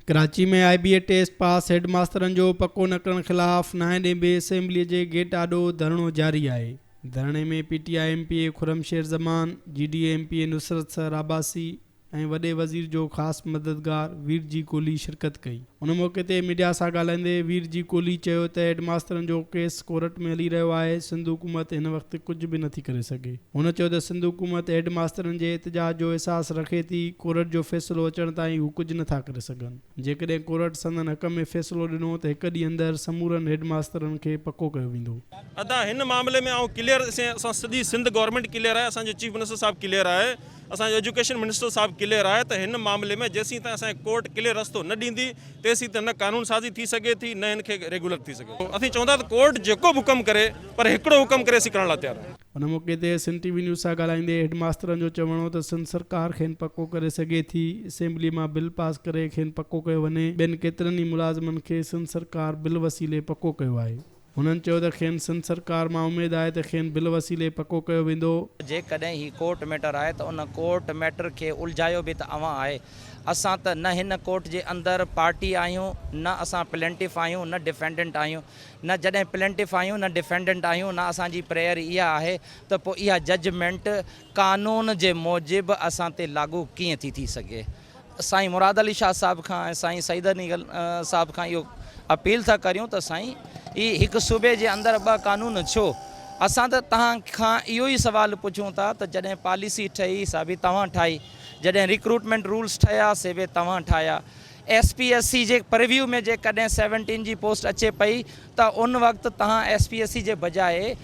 कराची में IBA test pass हेड मास्तरनि जो पको न करण ख़िलाफ़ नाएं ॾेंबे असेंबलीअ जे गेट आॾो धरणो जारी आहे। धरणे में PTI MPA खुरमशेर ज़मान, GDA MPA नुसरत सर आबासी ऐं वॾे वज़ीर जो ख़ासि मददगार वीर जी कोहली शिरकत कई। उन मौक़े ते मीडिया सां ॻाल्हाईंदे वीर जी कोहली चयो त हेड मास्तरनि जो केस कोर्ट में हली रहियो आहे। सिंध हुकूमत हिन वक़्तु कुझु बि नथी करे सघे। हुन चयो त सिंध हुकूमत हेड मास्तरनि जे एहतजाज जो अहसासु रखे थी। कोर्ट जो फ़ैसिलो अचण ताईं हू कुझु नथा करे सघनि। जेकॾहिं कोर्ट संदन हक़ में फ़ैसिलो ॾिनो त हिकु ॾींहुं अंदरि समूरनि हेड मास्तरनि खे पको कयो वेंदो। अदा हिन मामले में क्लियर सॼी सिंध गवर्नमेंट क्लियर है, असो चीफ मिनिस्टर साहब क्लियर है, असो एजुकेशन मिनिस्टर साहब क्लियर है। तो इन मामले में जेसी तक अस कोर्ट क्लियर रस्तो न दी तेसी त न कानून साज़ी थी सके थी न इनके रेगुलर थी सके। असीं चवंदा त कोर्ट जेको भी हुकम करे पर हिकिड़ो हुकम करे असीं करण लाइ तैयार आहियूं। उन मौक़े ते सिंध TV न्यूज़ सां ॻाल्हाईंदे हेड मास्तरनि जो चवणो त सिंध सरकार खेनि पको करे सघे थी। असेंबली मां बिल पास करे खेनि पको कयो वञे। ॿियनि केतिरनि ई मुलाज़िमनि खे सिंध सरकार बिल वसीले पको कयो आहे। हुननि चयो त खेनि सिंध सरकार मां उमेद आहे त खेनि बिल वसीले पको कयो वेंदो। जेकॾहिं ही कोर्ट मैटर आहे त उन कोर्ट मैटर खे उलझायो बि त अवां आहे। असां त न हिन कोर्ट जे अंदरि पार्टी आहियूं, न असां प्लेंटिफ आहियूं, न डिफेंडेंट आहियूं। न जॾहिं प्लेंटिफ आहियूं न डिफेंडेंट आहियूं, न असांजी प्रेयर इहा आहे त पोइ इहा जजमेंट कानून जे मूजिबि असां ते लागू कीअं थी सघे। साईं मुराद अली शाह साहब खां ऐं साईं सईद अली साहब खां इहो अपील था करियूं त साईं ही हिकु सूबे जे अंदरि ॿ कानून छो। असां त तव्हां खां इहो ई सुवाल पुछूं था त जॾहिं पॉलिसी ठही सा बि तव्हां ठाही, जॾहिं रिक्रूटमेंट रूल्स ठहिया से बि तव्हां ठाहिया। SPSC जे प्रिव्यू में जेकॾहिं 17 जी पोस्ट अचे पई त उन वक़्तु तव्हां SPSC जे बजाए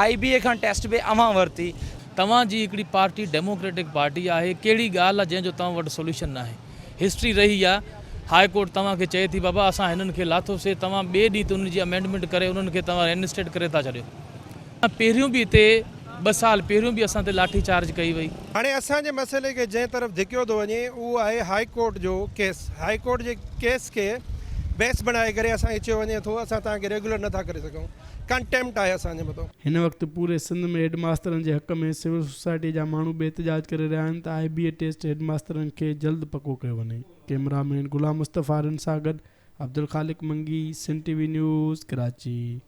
IBA खां टेस्ट बि अवां वरिती। तव्हां जी हिकिड़ी पार्टी डेमोक्रेटिक पार्टी आहे, कहिड़ी ॻाल्हि आहे जंहिंजो तव्हां वटि सोल्यूशन न आहे। हिस्ट्री रही आहे, हाई कोर्ट तव्हांखे चए थी बाबा असां हिननि खे लाथोसीं, तव्हां ॿिए ॾींहुं ते उनजी अमेंडमेंट करे उन्हनि खे तव्हां एनस्टेट करे था छॾियो। पहिरियों बि हिते 2 साल पहिरियों बि असां ते लाठी चार्ज कई वई। हाणे असांजे मसइले खे जंहिं तरफ़ धिकियो थो वञे उहो आहे हाई कोर्ट जो केस। हाई कोर्ट जे केस खे बेस बनाए करे असांखे चयो वञे थो असां तव्हांखे रेगुलर नथा करे सघूं। कंटेम्प्ट आहे असांजे मथां। हिन वक़्तु पूरे सिंध में हेड मास्तरनि जे हक़ में सिविल सोसाइटी जा माण्हू बि एहतजाज करे रहिया आहिनि त IBA टेस्ट हेड मास्तरनि खे जल्द पको कयो वञे। कैमरामैन गुलाम मुस्तफ़ा सां गॾु अब्दुल ख़ालिक मंगी, सिंध TV न्यूज़, कराची।